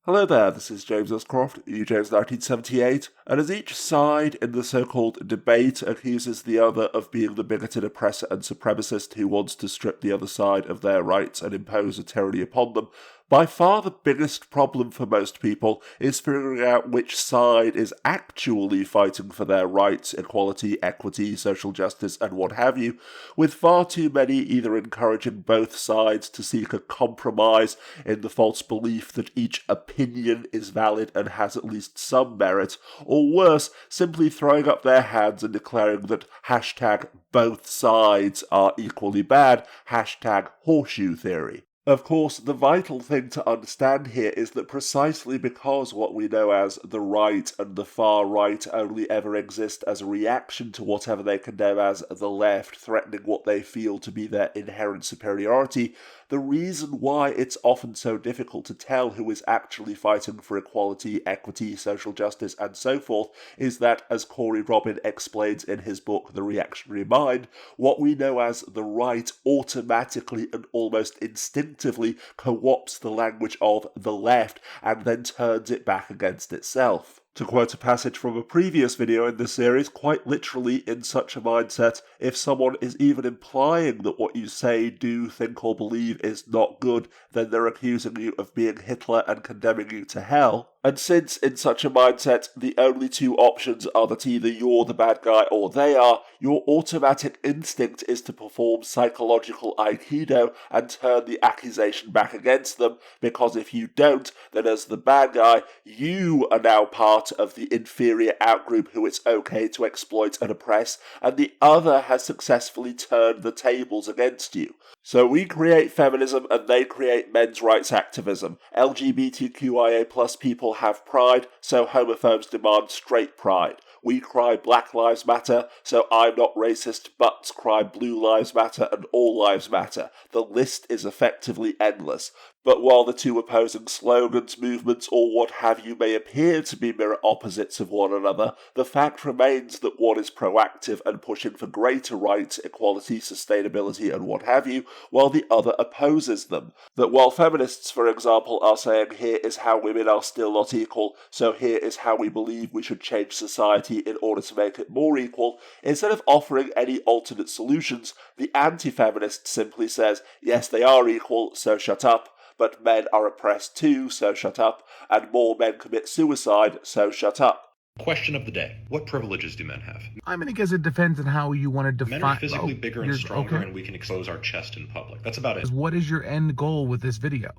Hello there, this is James Uscroft, eJames1978, and as each side in the so-called debate accuses the other of being the bigoted oppressor and supremacist who wants to strip the other side of their rights and impose a tyranny upon them, by far the biggest problem for most people is figuring out which side is actually fighting for their rights, equality, equity, social justice, and what have you, with far too many either encouraging both sides to seek a compromise in the false belief that each opinion is valid and has at least some merit, or worse, simply throwing up their hands and declaring that hashtag both sides are equally bad, hashtag horseshoe theory. Of course, the vital thing to understand here is that precisely because what we know as the right and the far right only ever exist as a reaction to whatever they condemn as the left, threatening what they feel to be their inherent superiority, the reason why it's often so difficult to tell who is actually fighting for equality, equity, social justice, and so forth is that, as Corey Robin explains in his book The Reactionary Mind, what we know as the right automatically and almost instinctively co-opts the language of the left and then turns it back against itself. To quote a passage from a previous video in this series, quite literally, in such a mindset, if someone is even implying that what you say, do, think, or believe is not good, then they're accusing you of being Hitler and condemning you to hell. And since, in such a mindset, the only two options are that either you're the bad guy or they are, your automatic instinct is to perform psychological aikido and turn the accusation back against them, because if you don't, then as the bad guy, you are now part of the inferior outgroup who it's okay to exploit and oppress, and the other has successfully turned the tables against you. So we create feminism and they create men's rights activism. LGBTQIA plus people have pride, so homophobes demand straight pride. We cry Black Lives Matter, so I'm not racist, butts cry Blue Lives Matter and All Lives Matter. The list is effectively endless. But while the two opposing slogans, movements, or what have you may appear to be mirror opposites of one another, the fact remains that one is proactive and pushing for greater rights, equality, sustainability, and what have you, while the other opposes them. That while feminists, for example, are saying here is how women are still not equal, so here is how we believe we should change society in order to make it more equal, instead of offering any alternate solutions, the anti-feminist simply says, yes, they are equal, so shut up. But men are oppressed too, so shut up, and more men commit suicide, so shut up. Question of the day. What privileges do men have? I mean, I guess it depends on how you want to define. Men are physically bigger and stronger, okay. and we can expose our chest in public. That's about it. What is your end goal with this video?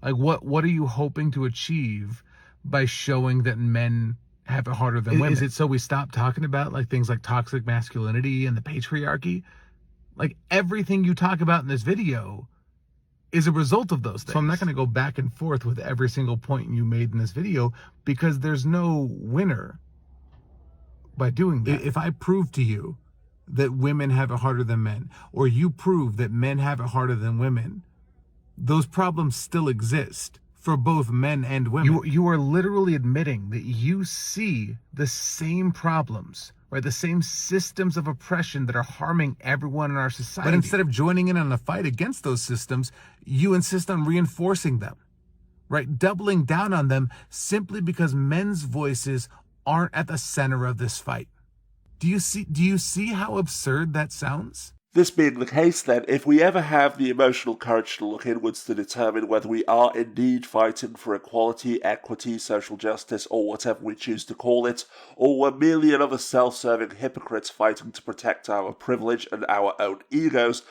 Like, what are you hoping to achieve by showing that men have it harder than women? Is it so we stop talking about like things like toxic masculinity and the patriarchy? Like, everything you talk about in this video is a result of those things. So I'm not going to go back and forth with every single point you made in this video because there's no winner by doing that. If I prove to you that women have it harder than men, or you prove that men have it harder than women, those problems still exist for both men and women. You are literally admitting that you see the same problems, right? The same systems of oppression that are harming everyone in our society. But instead of joining in on the fight against those systems, you insist on reinforcing them, right? Doubling down on them simply because men's voices aren't at the center of this fight. Do you see how absurd that sounds? This being the case then, if we ever have the emotional courage to look inwards to determine whether we are indeed fighting for equality, equity, social justice, or whatever we choose to call it, or we're merely another self-serving hypocrite fighting to protect our privilege and our own egos,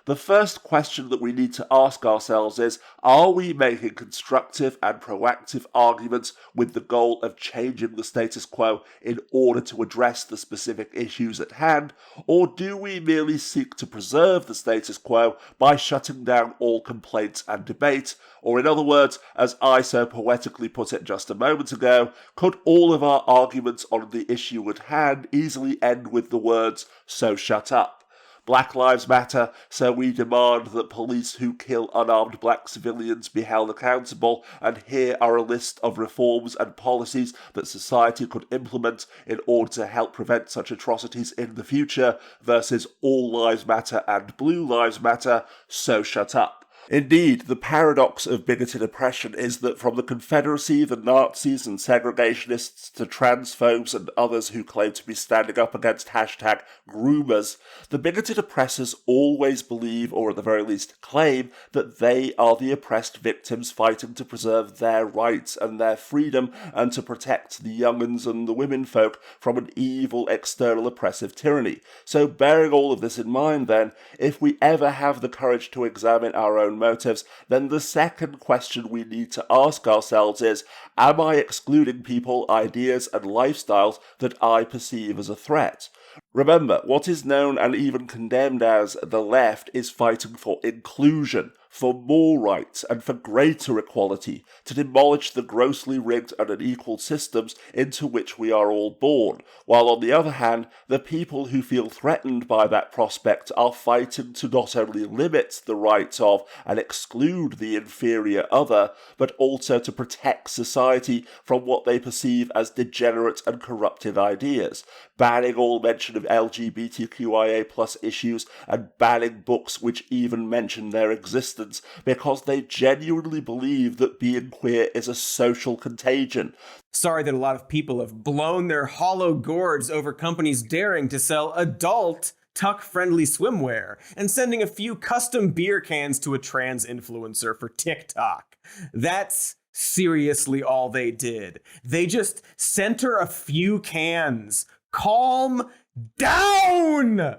the first question that we need to ask ourselves is, are we making constructive and proactive arguments with the goal of changing the status quo in order to address the specific issues at hand, or do we merely seek to preserve the status quo by shutting down all complaints and debate? Or in other words, as I so poetically put it just a moment ago, could all of our arguments on the issue at hand easily end with the words, so shut up? Black Lives Matter, so we demand that police who kill unarmed black civilians be held accountable, and here are a list of reforms and policies that society could implement in order to help prevent such atrocities in the future, versus All Lives Matter and Blue Lives Matter, so shut up. Indeed, the paradox of bigoted oppression is that from the Confederacy, the Nazis and segregationists to transphobes and others who claim to be standing up against hashtag groomers, the bigoted oppressors always believe, or at the very least claim, that they are the oppressed victims fighting to preserve their rights and their freedom and to protect the young'uns and the womenfolk from an evil external oppressive tyranny. So bearing all of this in mind then, if we ever have the courage to examine our own motives, then the second question we need to ask ourselves is, am I excluding people, ideas and lifestyles that I perceive as a threat? Remember, what is known and even condemned as the left is fighting for inclusion, for more rights and for greater equality, to demolish the grossly rigged and unequal systems into which we are all born, while on the other hand, the people who feel threatened by that prospect are fighting to not only limit the rights of and exclude the inferior other, but also to protect society from what they perceive as degenerate and corrupted ideas, banning all mention of LGBTQIA+ issues and banning books which even mention their existence because they genuinely believe that being queer is a social contagion. Sorry that a lot of people have blown their hollow gourds over companies daring to sell adult tuck-friendly swimwear and sending a few custom beer cans to a trans influencer for TikTok. That's seriously all they did. They just sent her a few cans. Calm down!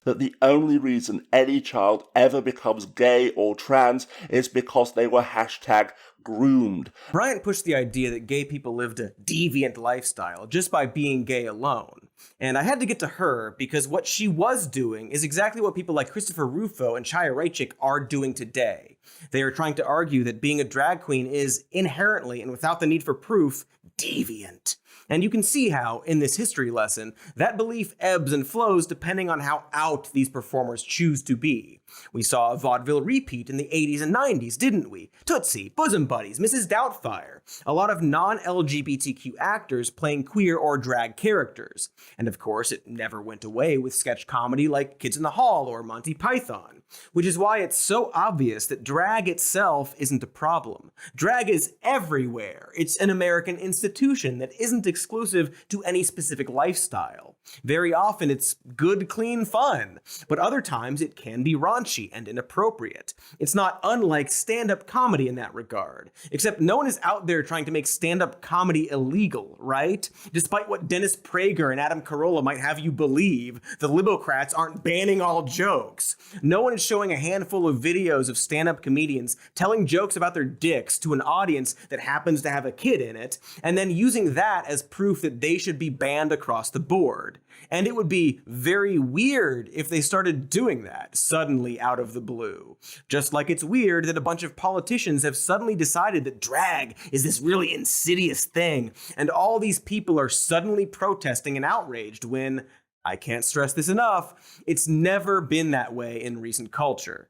That the only reason any child ever becomes gay or trans is because they were hashtag groomed. Bryant pushed the idea that gay people lived a deviant lifestyle just by being gay alone. And I had to get to her because what she was doing is exactly what people like Christopher Rufo and Chaya Raichik are doing today. They are trying to argue that being a drag queen is inherently and without the need for proof, deviant. And you can see how, in this history lesson, that belief ebbs and flows depending on how out these performers choose to be. We saw a vaudeville repeat in the 80s and 90s, didn't we? Tootsie, Bosom Buddies, Mrs. Doubtfire. A lot of non-LGBTQ actors playing queer or drag characters. And of course, it never went away with sketch comedy like Kids in the Hall or Monty Python. Which is why it's so obvious that drag itself isn't a problem. Drag is everywhere. It's an American institution that isn't exclusive to any specific lifestyle. Very often it's good, clean fun, but other times it can be raunchy and inappropriate. It's not unlike stand-up comedy in that regard, except no one is out there trying to make stand-up comedy illegal, right? Despite what Dennis Prager and Adam Carolla might have you believe, the libocrats aren't banning all jokes. No one is showing a handful of videos of stand-up comedians telling jokes about their dicks to an audience that happens to have a kid in it, and then using that as proof that they should be banned across the board. And it would be very weird if they started doing that suddenly out of the blue. Just like it's weird that a bunch of politicians have suddenly decided that drag is this really insidious thing, and all these people are suddenly protesting and outraged when, I can't stress this enough, it's never been that way in recent culture.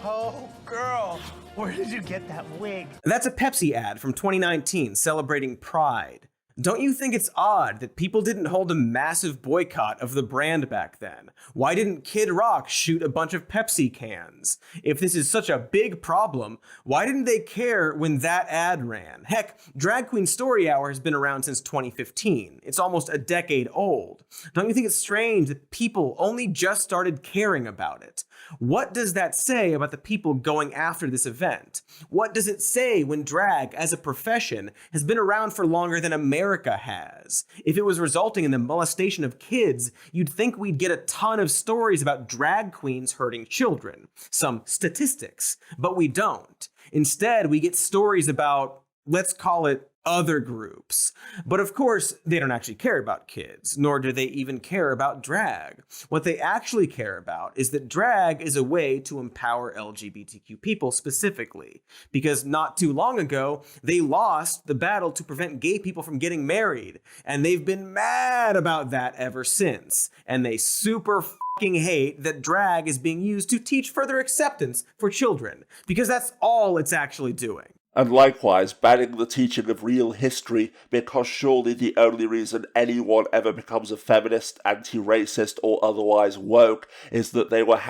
Oh, girl, where did you get that wig? That's a Pepsi ad from 2019 celebrating Pride. Don't you think it's odd that people didn't hold a massive boycott of the brand back then? Why didn't Kid Rock shoot a bunch of Pepsi cans? If this is such a big problem, why didn't they care when that ad ran? Heck, Drag Queen Story Hour has been around since 2015. It's almost a decade old. Don't you think it's strange that people only just started caring about it? What does that say about the people going after this event? What does it say when drag as a profession has been around for longer than America has? If it was resulting in the molestation of kids, you'd think we'd get a ton of stories about drag queens hurting children, some statistics, but we don't. Instead, we get stories about, let's call it, other groups. But of course, they don't actually care about kids, nor do they even care about drag. What they actually care about is that drag is a way to empower LGBTQ people specifically, because not too long ago, they lost the battle to prevent gay people from getting married, and they've been mad about that ever since. And they super fucking hate that drag is being used to teach further acceptance for children, because that's all it's actually doing. And likewise, banning the teaching of real history, because surely the only reason anyone ever becomes a feminist, anti-racist, or otherwise woke is that they were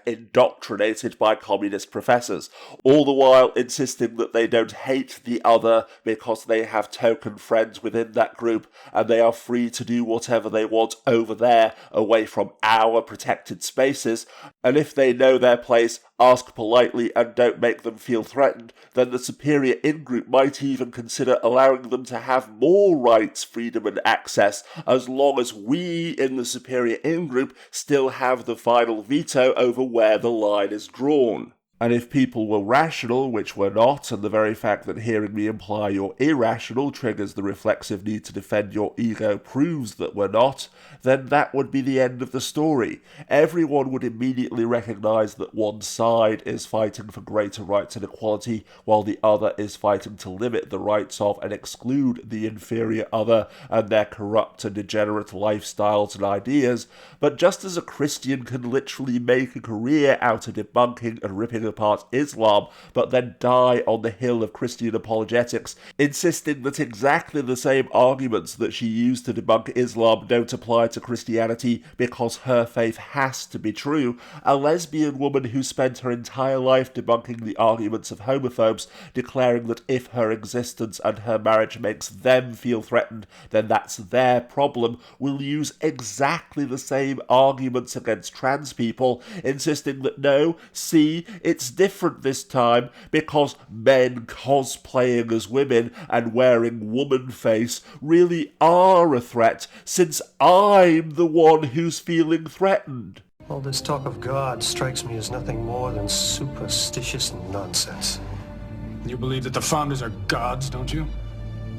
#indoctrinated by communist professors, all the while insisting that they don't hate the other because they have token friends within that group, and they are free to do whatever they want over there, away from our protected spaces, and if they know their place, ask politely and don't make them feel threatened, then the superior in-group might even consider allowing them to have more rights, freedom and access, as long as we in the superior in-group still have the final veto over where the line is drawn. And if people were rational, which we're not, and the very fact that hearing me imply you're irrational triggers the reflexive need to defend your ego proves that we're not, then that would be the end of the story. Everyone would immediately recognise that one side is fighting for greater rights and equality, while the other is fighting to limit the rights of and exclude the inferior other and their corrupt and degenerate lifestyles and ideas. But just as a Christian can literally make a career out of debunking and ripping apart Islam, but then die on the hill of Christian apologetics, insisting that exactly the same arguments that she used to debunk Islam don't apply to Christianity because her faith has to be true, a lesbian woman who spent her entire life debunking the arguments of homophobes, declaring that if her existence and her marriage makes them feel threatened, then that's their problem, will use exactly the same arguments against trans people, insisting that no, see, it's different this time because men cosplaying as women and wearing woman face really are a threat, since I'm the one who's feeling threatened. All this talk of God strikes me as nothing more than superstitious nonsense. You believe that the founders are gods, don't you?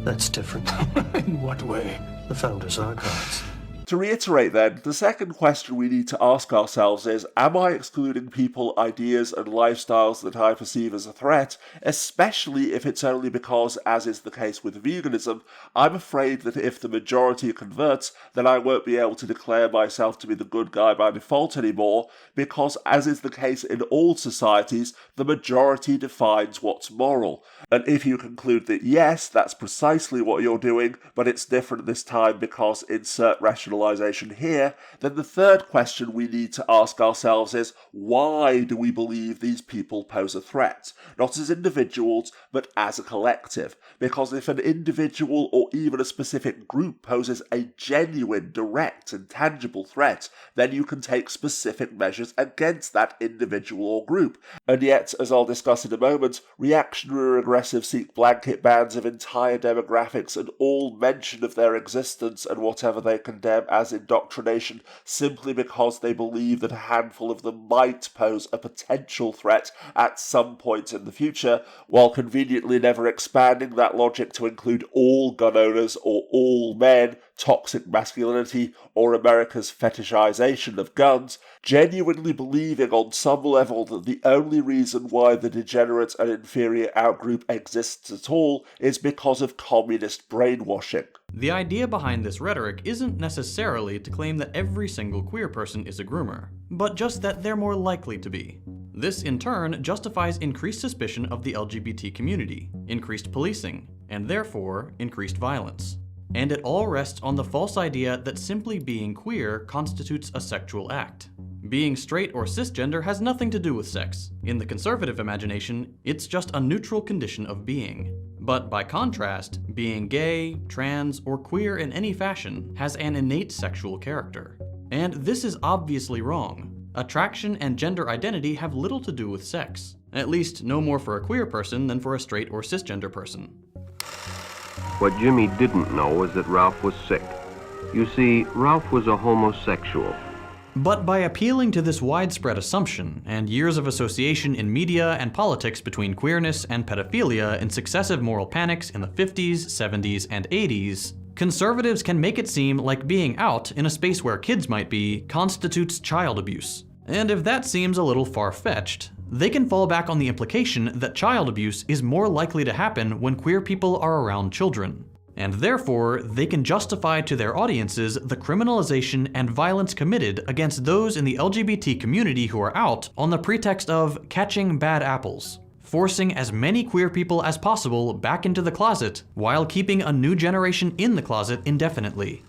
That's different. In what way? The founders are gods. To reiterate then, the second question we need to ask ourselves is, am I excluding people, ideas and lifestyles that I perceive as a threat, especially if it's only because, as is the case with veganism, I'm afraid that if the majority converts, then I won't be able to declare myself to be the good guy by default anymore, because as is the case in all societies, the majority defines what's moral. And if you conclude that yes, that's precisely what you're doing, but it's different this time because insert rationalization here, then the third question we need to ask ourselves is, why do we believe these people pose a threat? Not as individuals, but as a collective. Because if an individual or even a specific group poses a genuine, direct and tangible threat, then you can take specific measures against that individual or group. And yet, as I'll discuss in a moment, reactionary aggressive seek blanket bans of entire demographics and all mention of their existence and whatever they condemn as indoctrination simply because they believe that a handful of them might pose a potential threat at some point in the future, while conveniently never expanding that logic to include all gun owners or all men, toxic masculinity, or America's fetishization of guns, genuinely believing on some level that the only reason why the degenerate and inferior outgroup exists at all is because of communist brainwashing. The idea behind this rhetoric isn't necessarily to claim that every single queer person is a groomer, but just that they're more likely to be. This, in turn, justifies increased suspicion of the LGBT community, increased policing, and therefore, increased violence. And it all rests on the false idea that simply being queer constitutes a sexual act. Being straight or cisgender has nothing to do with sex. In the conservative imagination, it's just a neutral condition of being. But by contrast, being gay, trans, or queer in any fashion has an innate sexual character. And this is obviously wrong. Attraction and gender identity have little to do with sex. At least no more for a queer person than for a straight or cisgender person. What Jimmy didn't know was that Ralph was sick. You see, Ralph was a homosexual. But by appealing to this widespread assumption, and years of association in media and politics between queerness and pedophilia in successive moral panics in the 50s, 70s, and 80s, conservatives can make it seem like being out in a space where kids might be constitutes child abuse. And if that seems a little far-fetched, they can fall back on the implication that child abuse is more likely to happen when queer people are around children. And therefore, they can justify to their audiences the criminalization and violence committed against those in the LGBT community who are out on the pretext of catching bad apples. forcing as many queer people as possible back into the closet while keeping a new generation in the closet indefinitely.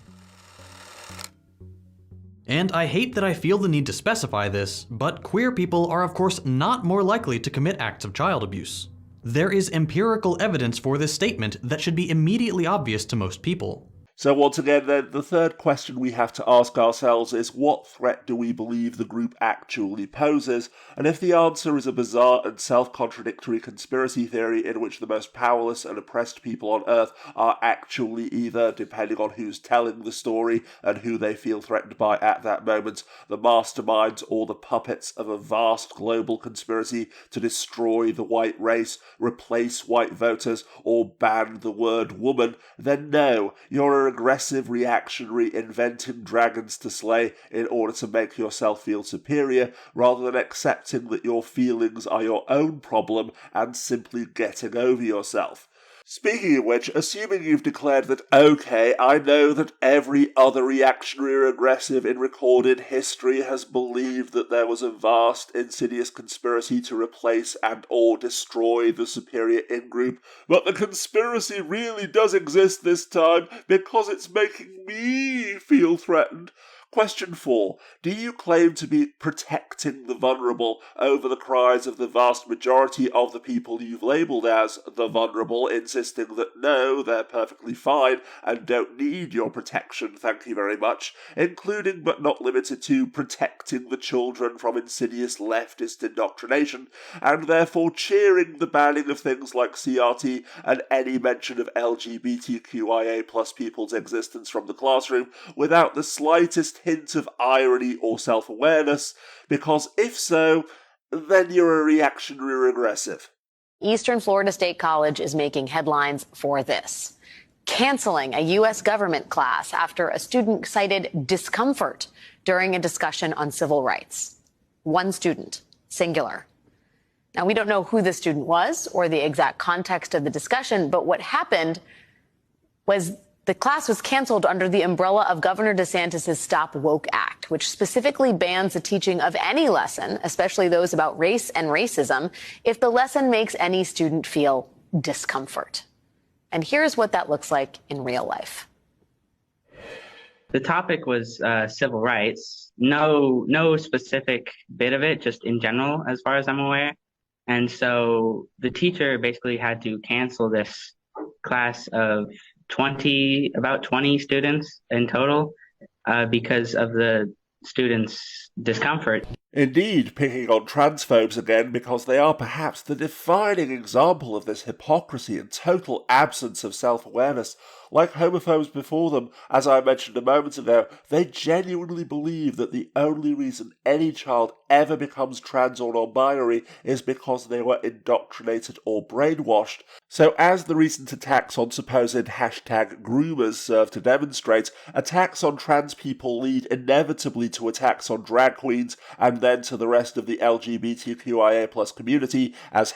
And I hate that I feel the need to specify this, but queer people are of course not more likely to commit acts of child abuse. There is empirical evidence for this statement that should be immediately obvious to most people. So once again then, the third question we have to ask ourselves is, what threat do we believe the group actually poses? And if the answer is a bizarre and self-contradictory conspiracy theory in which the most powerless and oppressed people on Earth are actually either, depending on who's telling the story and who they feel threatened by at that moment, the masterminds or the puppets of a vast global conspiracy to destroy the white race, replace white voters, or ban the word woman, then no, you're aggressive reactionary inventing dragons to slay in order to make yourself feel superior, rather than accepting that your feelings are your own problem and simply getting over yourself. Speaking of which, assuming you've declared that, okay, I know that every other reactionary or aggressive in recorded history has believed that there was a vast, insidious conspiracy to replace and or destroy the superior in-group, but the conspiracy really does exist this time because it's making me feel threatened. Question 4. Do you claim to be protecting the vulnerable over the cries of the vast majority of the people you've labelled as the vulnerable, insisting that no, they're perfectly fine and don't need your protection, thank you very much, including but not limited to protecting the children from insidious leftist indoctrination, and therefore cheering the banning of things like CRT and any mention of LGBTQIA plus people's existence from the classroom without the slightest hint of irony or self-awareness, because if so, then you're a reactionary regressive. Eastern Florida State College is making headlines for this. Canceling a U.S. government class after a student cited discomfort during a discussion on civil rights. One student, singular. Now, we don't know who the student was or the exact context of the discussion, but what happened was the class was canceled under the umbrella of Governor DeSantis' Stop Woke Act, which specifically bans the teaching of any lesson, especially those about race and racism, if the lesson makes any student feel discomfort. And here's what that looks like in real life. The topic was civil rights. No specific bit of it, just in general, as far as I'm aware. And so the teacher basically had to cancel this class of about 20 students in total because of the students' discomfort. Indeed, picking on transphobes again because they are perhaps the defining example of this hypocrisy and total absence of self-awareness. Like homophobes before them, as I mentioned a moment ago, they genuinely believe that the only reason any child ever becomes trans or non-binary is because they were indoctrinated or brainwashed. So as the recent attacks on supposed #groomers serve to demonstrate, attacks on trans people lead inevitably to attacks on drag queens and then to the rest of the LGBTQIA+ community as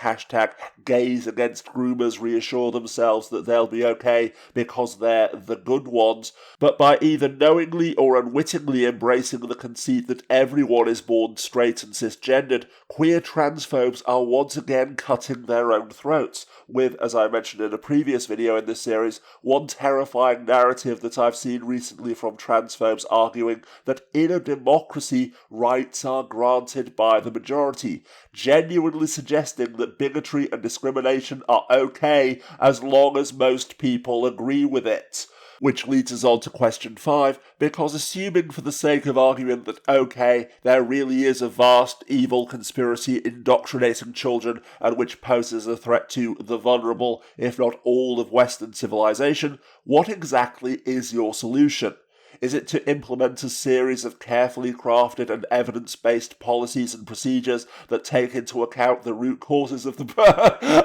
#gays against groomers reassure themselves that they'll be okay because they're the good ones, but by either knowingly or unwittingly embracing the conceit that everyone is born straight and cisgendered, queer transphobes are once again cutting their own throats, with, as I mentioned in a previous video in this series, one terrifying narrative that I've seen recently from transphobes arguing that in a democracy, rights are granted by the majority, genuinely suggesting that bigotry and discrimination are okay as long as most people agree with it. Which leads us on to question 5, because assuming for the sake of argument that, okay, there really is a vast evil conspiracy indoctrinating children and which poses a threat to the vulnerable, if not all of Western civilization, what exactly is your solution? Is it to implement a series of carefully crafted and evidence-based policies and procedures that take into account the root causes of the...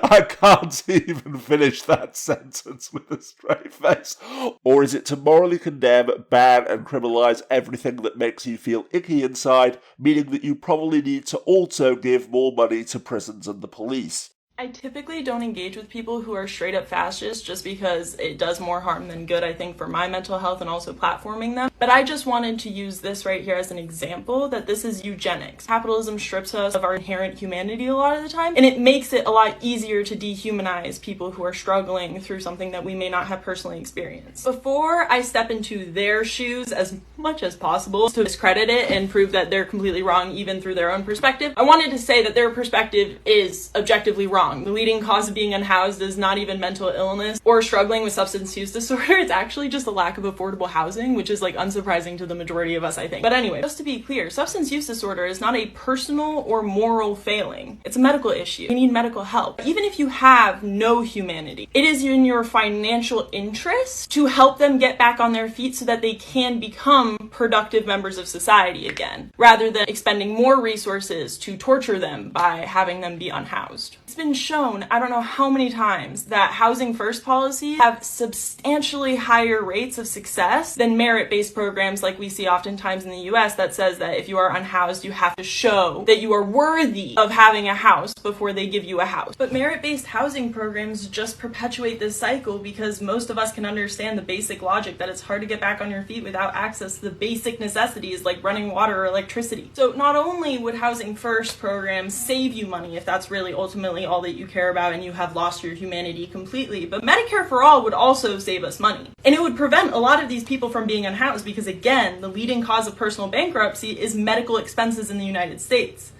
I can't even finish that sentence with a straight face. Or is it to morally condemn, ban and criminalise everything that makes you feel icky inside, meaning that you probably need to also give more money to prisons and the police? I typically don't engage with people who are straight up fascists just because it does more harm than good, I think, for my mental health and also platforming them. But I just wanted to use this right here as an example that this is eugenics. Capitalism strips us of our inherent humanity a lot of the time, and it makes it a lot easier to dehumanize people who are struggling through something that we may not have personally experienced. Before I step into their shoes as much as possible to discredit it and prove that they're completely wrong even through their own perspective, I wanted to say that their perspective is objectively wrong. The leading cause of being unhoused is not even mental illness or struggling with substance use disorder. It's actually just a lack of affordable housing, which is like unsurprising to the majority of us, I think. But anyway, just to be clear, substance use disorder is not a personal or moral failing. It's a medical issue. You need medical help. Even if you have no humanity, it is in your financial interest to help them get back on their feet so that they can become productive members of society again, rather than expending more resources to torture them by having them be unhoused. It's been shown, I don't know how many times, that housing first policies have substantially higher rates of success than merit-based programs like we see oftentimes in the US that says that if you are unhoused, you have to show that you are worthy of having a house before they give you a house. But merit-based housing programs just perpetuate this cycle because most of us can understand the basic logic that it's hard to get back on your feet without access to the basic necessities like running water or electricity. So not only would housing first programs save you money if that's really ultimately all that you care about and you have lost your humanity completely, but Medicare for All would also save us money. And it would prevent a lot of these people from being unhoused because, again, the leading cause of personal bankruptcy is medical expenses in the United States.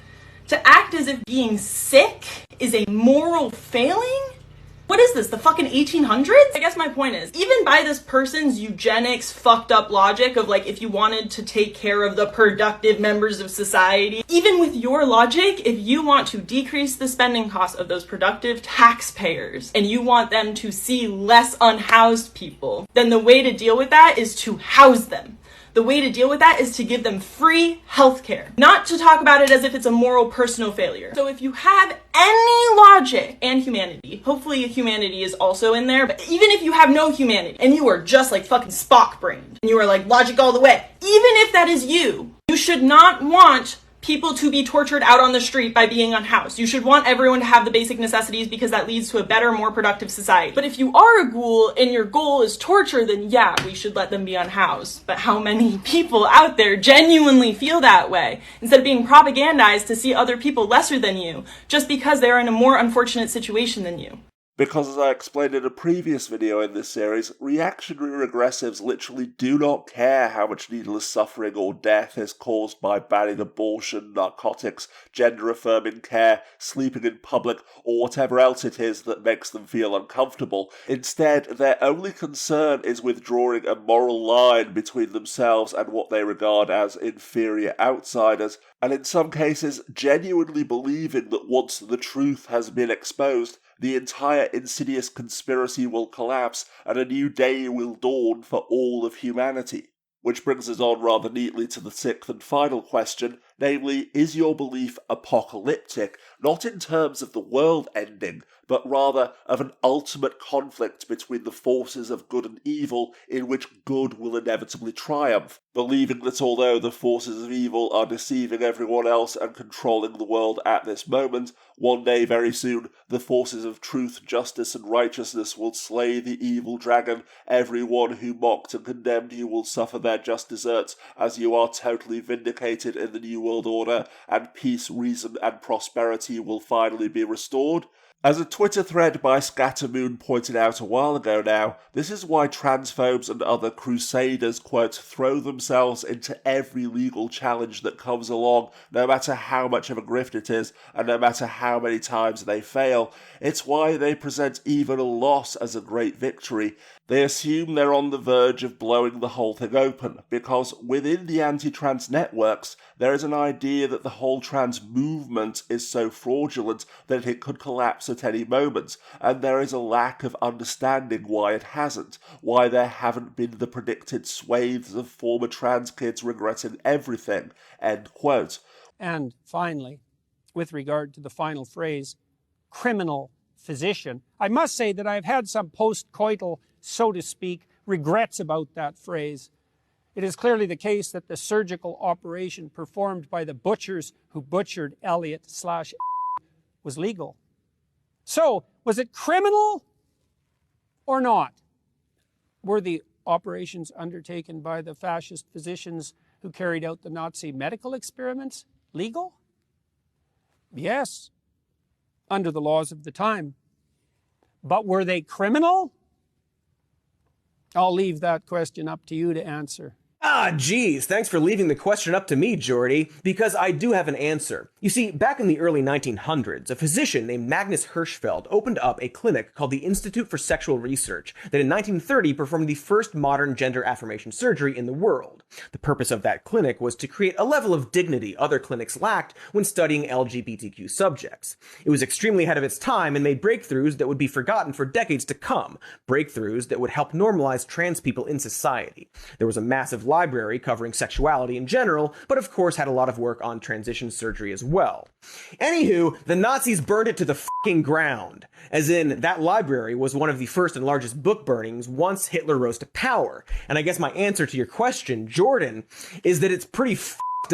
To act as if being sick is a moral failing? What is this, the fucking 1800s? I guess my point is, even by this person's eugenics fucked up logic of like, if you wanted to take care of the productive members of society, even with your logic, if you want to decrease the spending costs of those productive taxpayers and you want them to see less unhoused people, then the way to deal with that is to house them. The way to deal with that is to give them free healthcare, not to talk about it as if it's a moral personal failure. So if you have any logic and humanity, hopefully humanity is also in there, but even if you have no humanity and you are just like fucking Spock brained and you are like logic all the way, even if that is you, you should not want people to be tortured out on the street by being unhoused. You should want everyone to have the basic necessities because that leads to a better, more productive society. But if you are a ghoul and your goal is torture, then yeah, we should let them be unhoused. But how many people out there genuinely feel that way instead of being propagandized to see other people lesser than you just because they're in a more unfortunate situation than you? Because as I explained in a previous video in this series, reactionary regressives literally do not care how much needless suffering or death is caused by banning abortion, narcotics, gender-affirming care, sleeping in public, or whatever else it is that makes them feel uncomfortable. Instead, their only concern is with drawing a moral line between themselves and what they regard as inferior outsiders, and in some cases genuinely believing that once the truth has been exposed, the entire insidious conspiracy will collapse and a new day will dawn for all of humanity. Which brings us on rather neatly to the sixth and final question, namely, is your belief apocalyptic, not in terms of the world ending, but rather of an ultimate conflict between the forces of good and evil in which good will inevitably triumph, believing that although the forces of evil are deceiving everyone else and controlling the world at this moment, one day very soon the forces of truth, justice and righteousness will slay the evil dragon, everyone who mocked and condemned you will suffer their just deserts as you are totally vindicated in the New World Order, and peace, reason and prosperity will finally be restored. As a Twitter thread by Scattermoon pointed out a while ago now, this is why transphobes and other crusaders, quote, throw themselves into every legal challenge that comes along, no matter how much of a grift it is, and no matter how many times they fail. It's why they present even a loss as a great victory. They assume they're on the verge of blowing the whole thing open, because within the anti-trans networks, there is an idea that the whole trans movement is so fraudulent that it could collapse at any moment, and there is a lack of understanding why it hasn't, why there haven't been the predicted swathes of former trans kids regretting everything, end quote. And finally, with regard to the final phrase, criminal physician, I must say that I've had some post-coital, so to speak, regrets about that phrase. It is clearly the case that the surgical operation performed by the butchers who butchered Elliot / was legal. So, was it criminal or not? Were the operations undertaken by the fascist physicians who carried out the Nazi medical experiments legal? Yes, under the laws of the time. But were they criminal? I'll leave that question up to you to answer. Ah, geez, thanks for leaving the question up to me, Jordy, because I do have an answer. You see, back in the early 1900s, a physician named Magnus Hirschfeld opened up a clinic called the Institute for Sexual Research that in 1930 performed the first modern gender affirmation surgery in the world. The purpose of that clinic was to create a level of dignity other clinics lacked when studying LGBTQ subjects. It was extremely ahead of its time and made breakthroughs that would be forgotten for decades to come, breakthroughs that would help normalize trans people in society. There was a massive library covering sexuality in general, but of course had a lot of work on transition surgery as well. Anywho, the Nazis burned it to the fucking ground. As in, that library was one of the first and largest book burnings once Hitler rose to power. And I guess my answer to your question, Jordan, is that it's pretty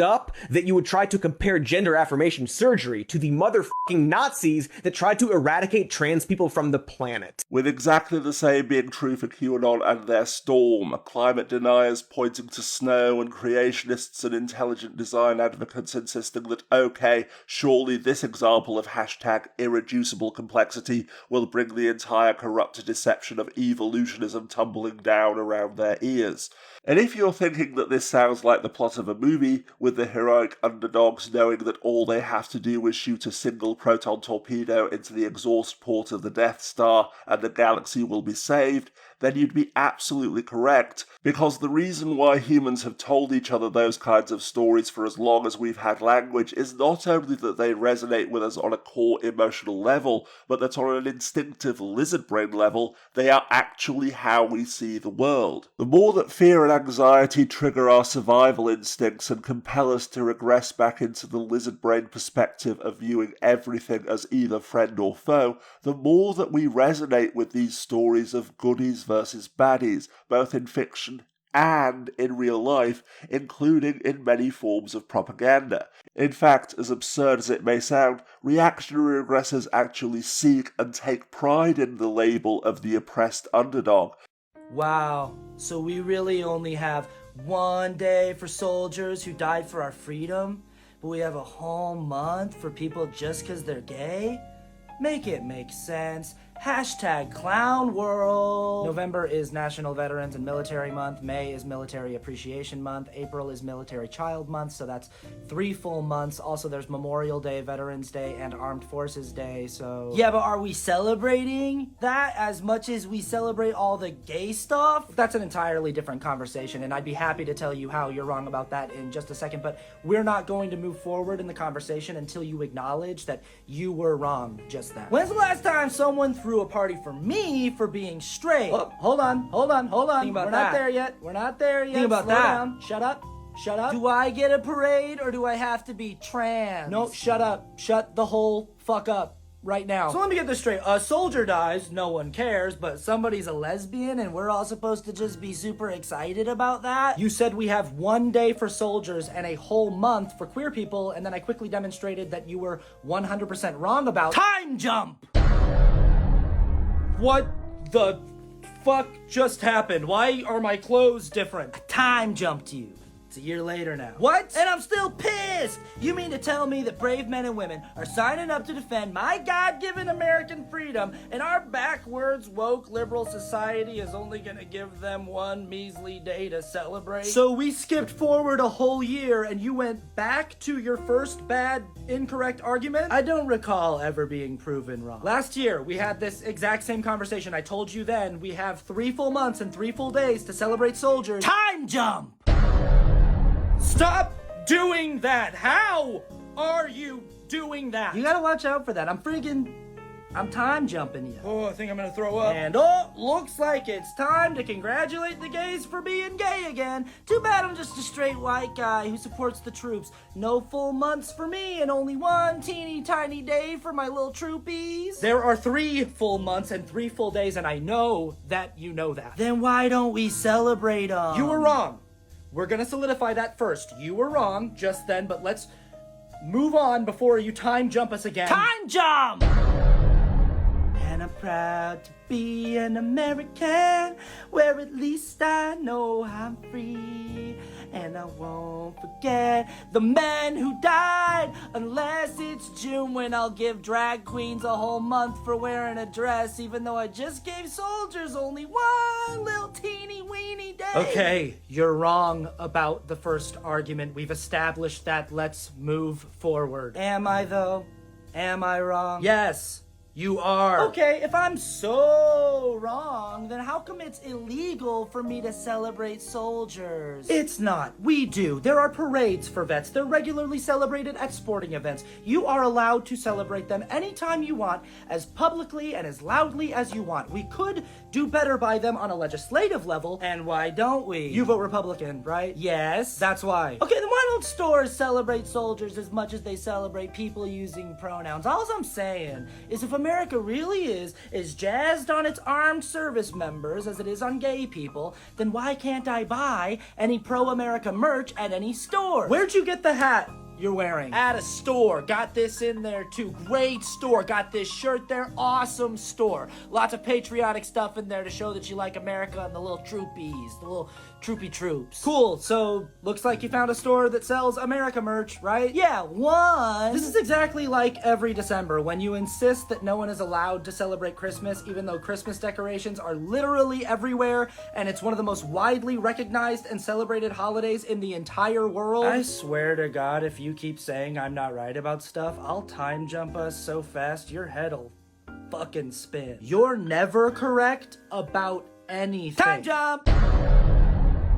up that you would try to compare gender affirmation surgery to the motherfucking Nazis that tried to eradicate trans people from the planet. With exactly the same being true for QAnon and their storm, climate deniers pointing to snow and creationists and intelligent design advocates insisting that, okay, surely this example of hashtag irreducible complexity will bring the entire corrupt deception of evolutionism tumbling down around their ears. And if you're thinking that this sounds like the plot of a movie, with the heroic underdogs knowing that all they have to do is shoot a single proton torpedo into the exhaust port of the Death Star and the galaxy will be saved, then you'd be absolutely correct, because the reason why humans have told each other those kinds of stories for as long as we've had language is not only that they resonate with us on a core emotional level, but that on an instinctive lizard brain level, they are actually how we see the world. The more that fear and anxiety trigger our survival instincts and compel us to regress back into the lizard brain perspective of viewing everything as either friend or foe, the more that we resonate with these stories of goodies versus baddies, both in fiction and in real life, including in many forms of propaganda. In fact, as absurd as it may sound, reactionary regressors actually seek and take pride in the label of the oppressed underdog. Wow, so we really only have one day for soldiers who died for our freedom, but we have a whole month for people just because they're gay? Make it make sense. Hashtag Clown World. November is National Veterans and Military Month. May is Military Appreciation Month. April is Military Child Month, so that's 3 full months. Also, there's Memorial Day, Veterans Day, and Armed Forces Day, so... Yeah, but are we celebrating that as much as we celebrate all the gay stuff? That's an entirely different conversation, and I'd be happy to tell you how you're wrong about that in just a second, but we're not going to move forward in the conversation until you acknowledge that you were wrong just then. When's the last time someone threw a party for me for being straight? Oh, hold on. Think about We're not there yet. Think about Slow down. Shut up. Do I get a parade or do I have to be trans? No, shut up. Shut the whole fuck up right now. So let me get this straight. A soldier dies, no one cares, but somebody's a lesbian and we're all supposed to just be super excited about that? You said we have 1 day for soldiers and a whole month for queer people, and then I quickly demonstrated that you were 100% wrong about time jump! What the fuck just happened? Why are my clothes different? I time jumped you. It's a year later now. What? And I'm still pissed! You mean to tell me that brave men and women are signing up to defend my God-given American freedom, and our backwards, woke, liberal society is only gonna give them one measly day to celebrate? So we skipped forward a whole year and you went back to your first bad, incorrect argument? I don't recall ever being proven wrong. Last year, we had this exact same conversation. I told you then, we have 3 full months and 3 full days to celebrate soldiers. Time jump! Stop doing that! How are you doing that? You gotta watch out for that. I'm time jumping you. Oh, I think I'm gonna throw up. And looks like it's time to congratulate the gays for being gay again. Too bad I'm just a straight white guy who supports the troops. No full months for me and only 1 teeny tiny day for my little troopies. There are 3 full months and 3 full days, and I know that you know that. Then why don't we celebrate them? You were wrong. We're gonna solidify that first. You were wrong just then, but let's move on before you time jump us again. Time jump! And I'm proud to be an American, where at least I know I'm free. And I won't forget the men who died, unless it's June, when I'll give drag queens a whole month for wearing a dress, even though I just gave soldiers only one little teeny weeny day. Okay, you're wrong about the first argument. We've established that. Let's move forward. Am I, though? Am I wrong? Yes. You are. Okay, if I'm so wrong, then how come it's illegal for me to celebrate soldiers? It's not. We do. There are parades for vets. They're regularly celebrated at sporting events. You are allowed to celebrate them anytime you want, as publicly and as loudly as you want. We could do better by them on a legislative level, and why don't we? You vote Republican, right? Yes. That's why. Okay, then why don't stores celebrate soldiers as much as they celebrate people using pronouns? All I'm saying is, if America really is as jazzed on its armed service members as it is on gay people, then why can't I buy any pro-America merch at any store? Where'd you get the hat you're wearing? At a store. Got this in there too. Great store. Got this shirt there. Awesome store. Lots of patriotic stuff in there to show that you like America and the little troopies, the little troopy troops. Cool. So looks like you found a store that sells America merch, right? Yeah, one. This is exactly like every December when you insist that no one is allowed to celebrate Christmas, even though Christmas decorations are literally everywhere and it's one of the most widely recognized and celebrated holidays in the entire world. I swear to God, if you keep saying I'm not right about stuff, I'll time jump us so fast your head'll fucking spin. You're never correct about anything. Time jump!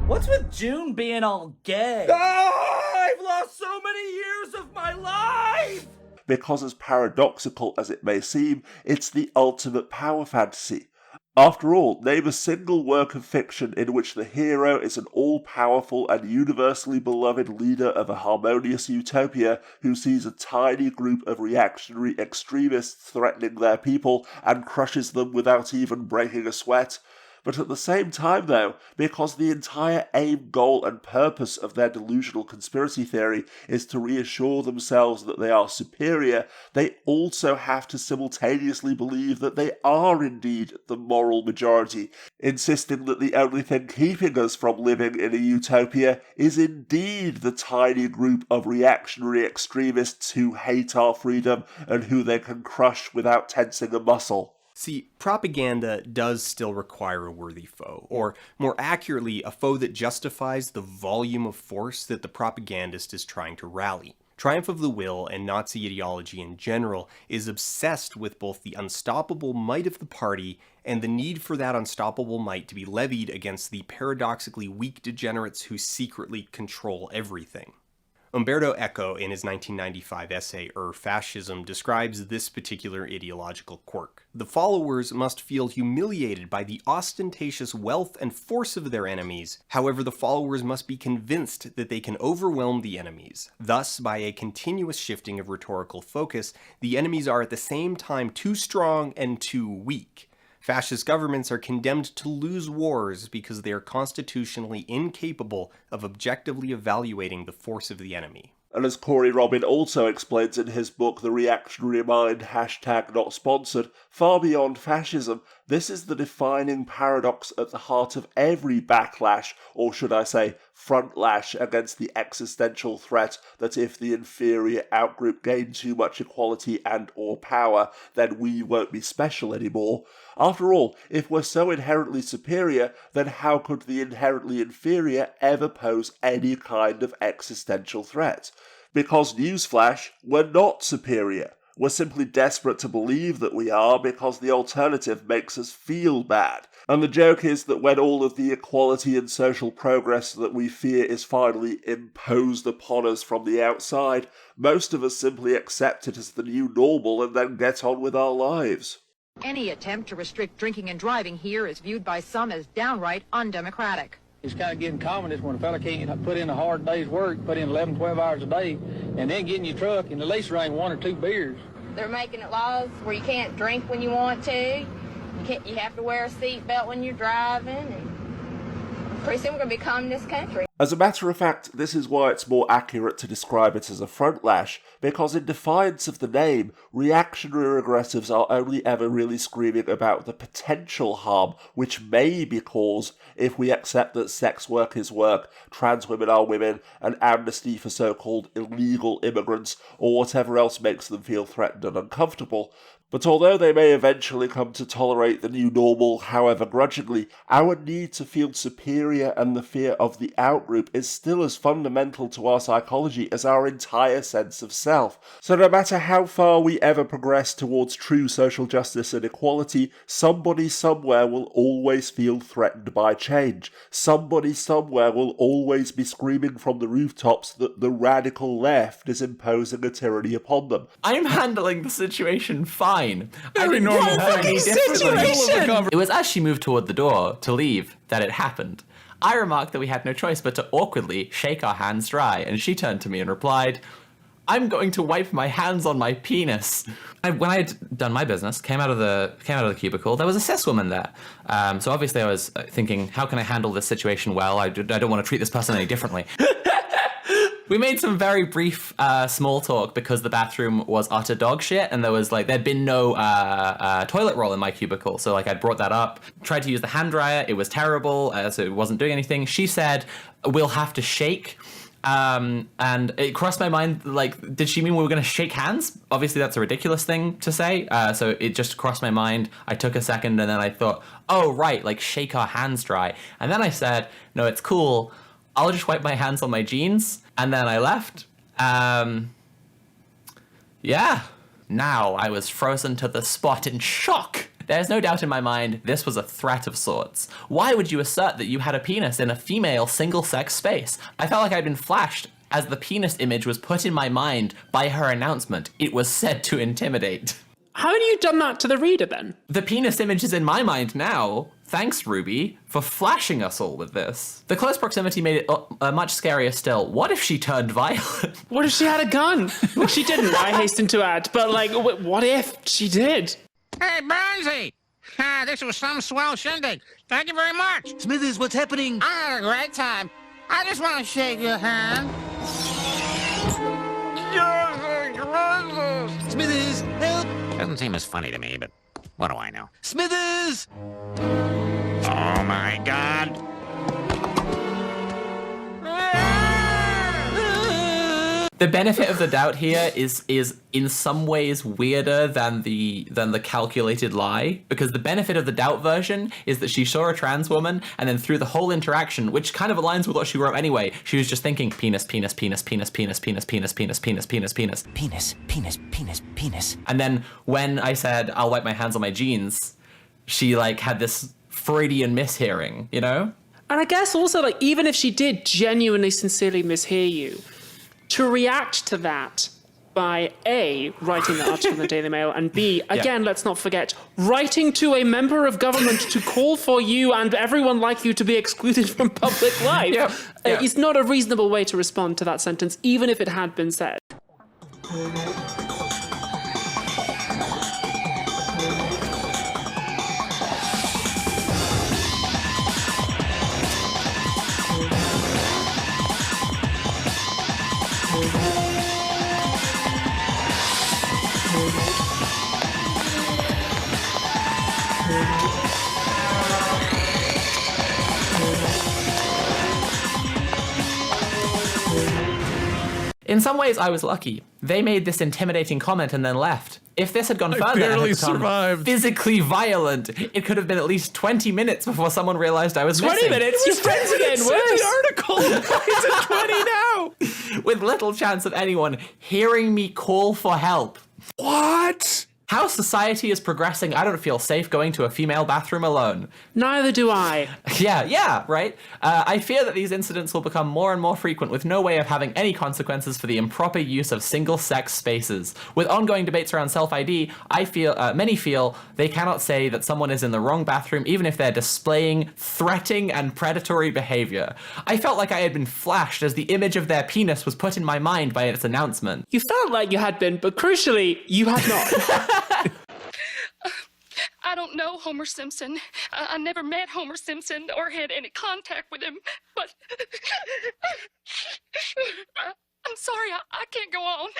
What's with June being all gay? Oh, I've lost so many years of my life! Because as paradoxical as it may seem, it's the ultimate power fantasy. After all, name a single work of fiction in which the hero is an all-powerful and universally beloved leader of a harmonious utopia who sees a tiny group of reactionary extremists threatening their people and crushes them without even breaking a sweat. But at the same time, though, because the entire aim, goal, and purpose of their delusional conspiracy theory is to reassure themselves that they are superior, they also have to simultaneously believe that they are indeed the moral majority, insisting that the only thing keeping us from living in a utopia is indeed the tiny group of reactionary extremists who hate our freedom and who they can crush without tensing a muscle. See, propaganda does still require a worthy foe, or more accurately, a foe that justifies the volume of force that the propagandist is trying to rally. Triumph of the Will and Nazi ideology in general is obsessed with both the unstoppable might of the party and the need for that unstoppable might to be levied against the paradoxically weak degenerates who secretly control everything. Umberto Eco, in his 1995 essay Fascism, describes this particular ideological quirk. The followers must feel humiliated by the ostentatious wealth and force of their enemies. However, the followers must be convinced that they can overwhelm the enemies. Thus, by a continuous shifting of rhetorical focus, the enemies are at the same time too strong and too weak. Fascist governments are condemned to lose wars because they are constitutionally incapable of objectively evaluating the force of the enemy. And as Corey Robin also explains in his book The Reactionary Mind, #NotSponsored, far beyond fascism, this is the defining paradox at the heart of every backlash, or should I say, frontlash against the existential threat that if the inferior outgroup gain too much equality and or power, then we won't be special anymore. After all, if we're so inherently superior, then how could the inherently inferior ever pose any kind of existential threat? Because, newsflash, we're not superior. We're simply desperate to believe that we are because the alternative makes us feel bad. And the joke is that when all of the equality and social progress that we fear is finally imposed upon us from the outside, most of us simply accept it as the new normal and then get on with our lives. Any attempt to restrict drinking and driving here is viewed by some as downright undemocratic. It's kind of getting common when a fella can't put in a hard day's work, put in 11, 12 hours a day, and then get in your truck and at least drink 1 or 2 beers. They're making it laws where you can't drink when you want to. You have to wear a seatbelt when you're driving. And Pretty soon we're going to be calling this country. As a matter of fact, this is why it's more accurate to describe it as a front lash, because in defiance of the name, reactionary regressives are only ever really screaming about the potential harm which may be caused if we accept that sex work is work, trans women are women, and amnesty for so-called illegal immigrants, or whatever else makes them feel threatened and uncomfortable. But although they may eventually come to tolerate the new normal, however grudgingly, our need to feel superior and the fear of the outgroup is still as fundamental to our psychology as our entire sense of self. So no matter how far we ever progress towards true social justice and equality, somebody somewhere will always feel threatened by change. Somebody somewhere will always be screaming from the rooftops that the radical left is imposing a tyranny upon them. I'm handling the situation fine. Very normal situation. It was as she moved toward the door to leave that it happened. I remarked that we had no choice but to awkwardly shake our hands dry, and she turned to me and replied, "I'm going to wipe my hands on my penis." When I had done my business, came out of the cubicle, there was a cis woman there. So obviously I was thinking, how can I handle this situation well? I don't want to treat this person any differently. We made some very brief small talk because the bathroom was utter dog shit, and there'd been no toilet roll in my cubicle. So I'd brought that up, tried to use the hand dryer. It was terrible, so it wasn't doing anything. She said, "We'll have to shake." And it crossed my mind, did she mean we were going to shake hands? Obviously, that's a ridiculous thing to say. So it just crossed my mind. I took a second, and then I thought, oh, right, shake our hands dry. And then I said, no, it's cool. I'll just wipe my hands on my jeans. And then I left. Yeah. Now I was frozen to the spot in shock. There's no doubt in my mind this was a threat of sorts. Why would you assert that you had a penis in a female single-sex space? I felt like I'd been flashed as the penis image was put in my mind by her announcement. It was said to intimidate. How have you done that to the reader then? The penis image is in my mind now. Thanks, Ruby, for flashing us all with this. The close proximity made it much scarier still. What if she turned violent? What if she had a gun? Well, she didn't, I hasten to add. But, what if she did? Hey, Burnsy! This was some swell shindig. Thank you very much. Smithers, what's happening? I had a great time. I just want to shake your hand. Smithers, help! Doesn't seem as funny to me, but what do I know? Smithers! Oh my God! The benefit of the doubt here is in some ways weirder than the calculated lie, because the benefit of the doubt version is that she saw a trans woman, and then through the whole interaction, which kind of aligns with what she wrote anyway, she was just thinking penis, penis, penis, penis, penis, penis, penis, penis, penis, penis, penis, penis, penis, penis, penis. And then when I said I'll wipe my hands on my jeans, she had this Freudian mishearing, you know? And I guess also even if she did genuinely, sincerely mishear you, to react to that by A, writing that article in the Daily Mail, and B, again, let's not forget, writing to a member of government to call for you and everyone like you to be excluded from public life is not a reasonable way to respond to that sentence, even if it had been said. In some ways, I was lucky. They made this intimidating comment and then left. If this had gone further and had become physically violent, it could have been at least 20 minutes before someone realized I was 20 missing. minutes? Your friends again, worse. The article. It's at 20 now. With little chance of anyone hearing me call for help. What? How society is progressing, I don't feel safe going to a female bathroom alone. Neither do I. Yeah, right? I fear that these incidents will become more and more frequent with no way of having any consequences for the improper use of single-sex spaces. With ongoing debates around self-ID, many feel they cannot say that someone is in the wrong bathroom even if they're displaying threatening and predatory behavior. I felt like I had been flashed as the image of their penis was put in my mind by its announcement. You felt like you had been, but crucially, you had not. I don't know know Homer Simpson. I never met Homer Simpson or had any contact with him, but I'm sorry, I can't go on.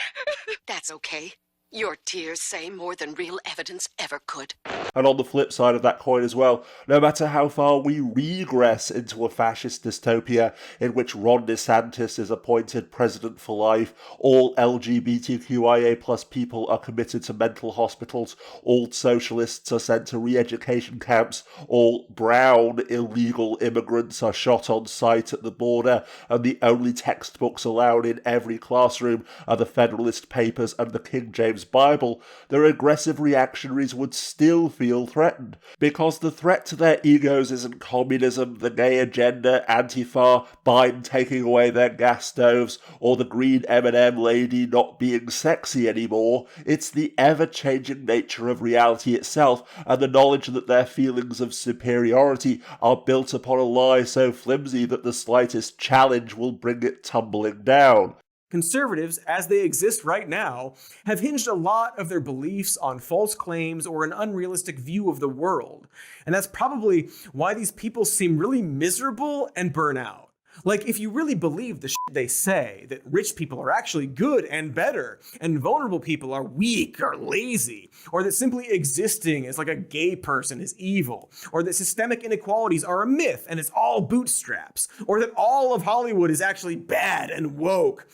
That's okay. Your tears say more than real evidence ever could. And on the flip side of that coin as well, no matter how far we regress into a fascist dystopia in which Ron DeSantis is appointed president for life, all LGBTQIA plus people are committed to mental hospitals, all socialists are sent to re-education camps, all brown illegal immigrants are shot on sight at the border, and the only textbooks allowed in every classroom are the Federalist Papers and the King James Bible, their aggressive reactionaries would still feel threatened, because the threat to their egos isn't communism, the gay agenda, Antifa, Biden taking away their gas stoves, or the green M&M lady not being sexy anymore. It's the ever-changing nature of reality itself, and the knowledge that their feelings of superiority are built upon a lie so flimsy that the slightest challenge will bring it tumbling down. Conservatives, as they exist right now, have hinged a lot of their beliefs on false claims or an unrealistic view of the world. And that's probably why these people seem really miserable and burn out. Like, if you really believe the shit they say, that rich people are actually good and better, and vulnerable people are weak or lazy, or that simply existing as like a gay person is evil, or that systemic inequalities are a myth and it's all bootstraps, or that all of Hollywood is actually bad and woke,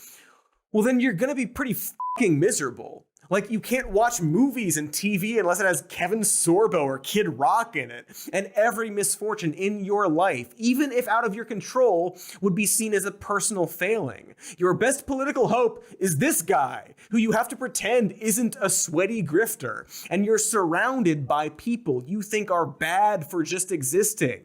well, then you're gonna be pretty fucking miserable. Like, you can't watch movies and TV unless it has Kevin Sorbo or Kid Rock in it. And every misfortune in your life, even if out of your control, would be seen as a personal failing. Your best political hope is this guy, who you have to pretend isn't a sweaty grifter. And you're surrounded by people you think are bad for just existing.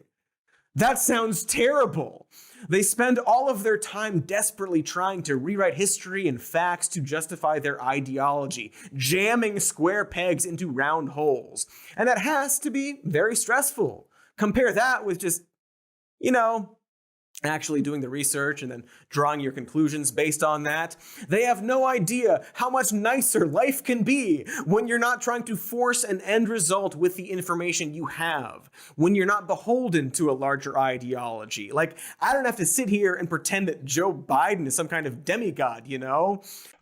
That sounds terrible. They spend all of their time desperately trying to rewrite history and facts to justify their ideology, jamming square pegs into round holes. And that has to be very stressful. Compare that with just, actually doing the research and then drawing your conclusions based on that. They have no idea how much nicer life can be when you're not trying to force an end result with the information you have, when you're not beholden to a larger ideology. Like, I don't have to sit here and pretend that Joe Biden is some kind of demigod,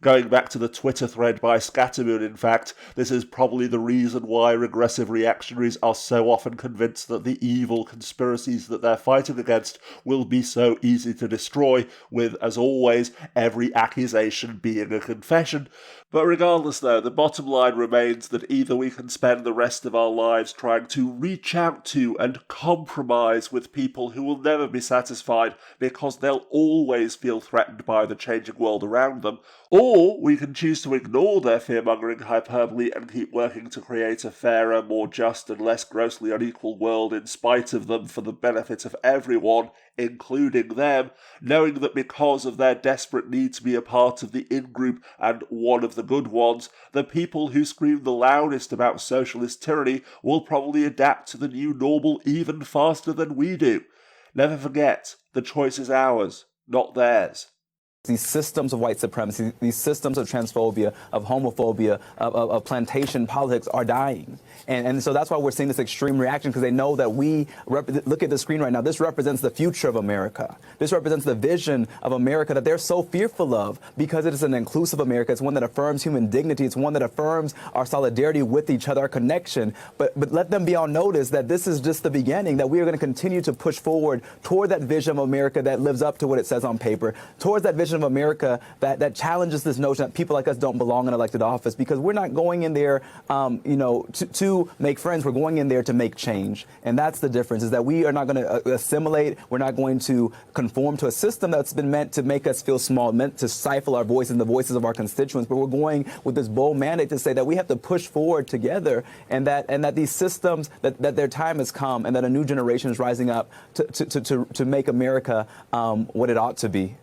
Going back to the Twitter thread by Scattermoon, in fact, this is probably the reason why regressive reactionaries are so often convinced that the evil conspiracies that they're fighting against will be so easy to destroy, with, as always, every accusation being a confession. But regardless though, the bottom line remains that either we can spend the rest of our lives trying to reach out to and compromise with people who will never be satisfied because they'll always feel threatened by the changing world around them, or we can choose to ignore their fear-mongering hyperbole and keep working to create a fairer, more just and less grossly unequal world in spite of them for the benefit of everyone, including them, knowing that because of their desperate need to be a part of the in-group and one of the good ones, the people who scream the loudest about socialist tyranny will probably adapt to the new normal even faster than we do. Never forget, the choice is ours, not theirs. These systems of white supremacy, these systems of transphobia, of homophobia, of plantation politics are dying. And so that's why we're seeing this extreme reaction, because they know that look at the screen right now, this represents the future of America. This represents the vision of America that they're so fearful of, because it is an inclusive America. It's one that affirms human dignity. It's one that affirms our solidarity with each other, our connection. But let them be on notice that this is just the beginning, that we are going to continue to push forward toward that vision of America that lives up to what it says on paper, towards that vision of America that challenges this notion that people like us don't belong in elected office, because we're not going in there, to make friends. We're going in there to make change. And that's the difference, is that we are not going to assimilate. We're not going to conform to a system that's been meant to make us feel small, meant to stifle our voices and the voices of our constituents. But we're going with this bold mandate to say that we have to push forward together, and that these systems, that their time has come, and that a new generation is rising up to make America what it ought to be.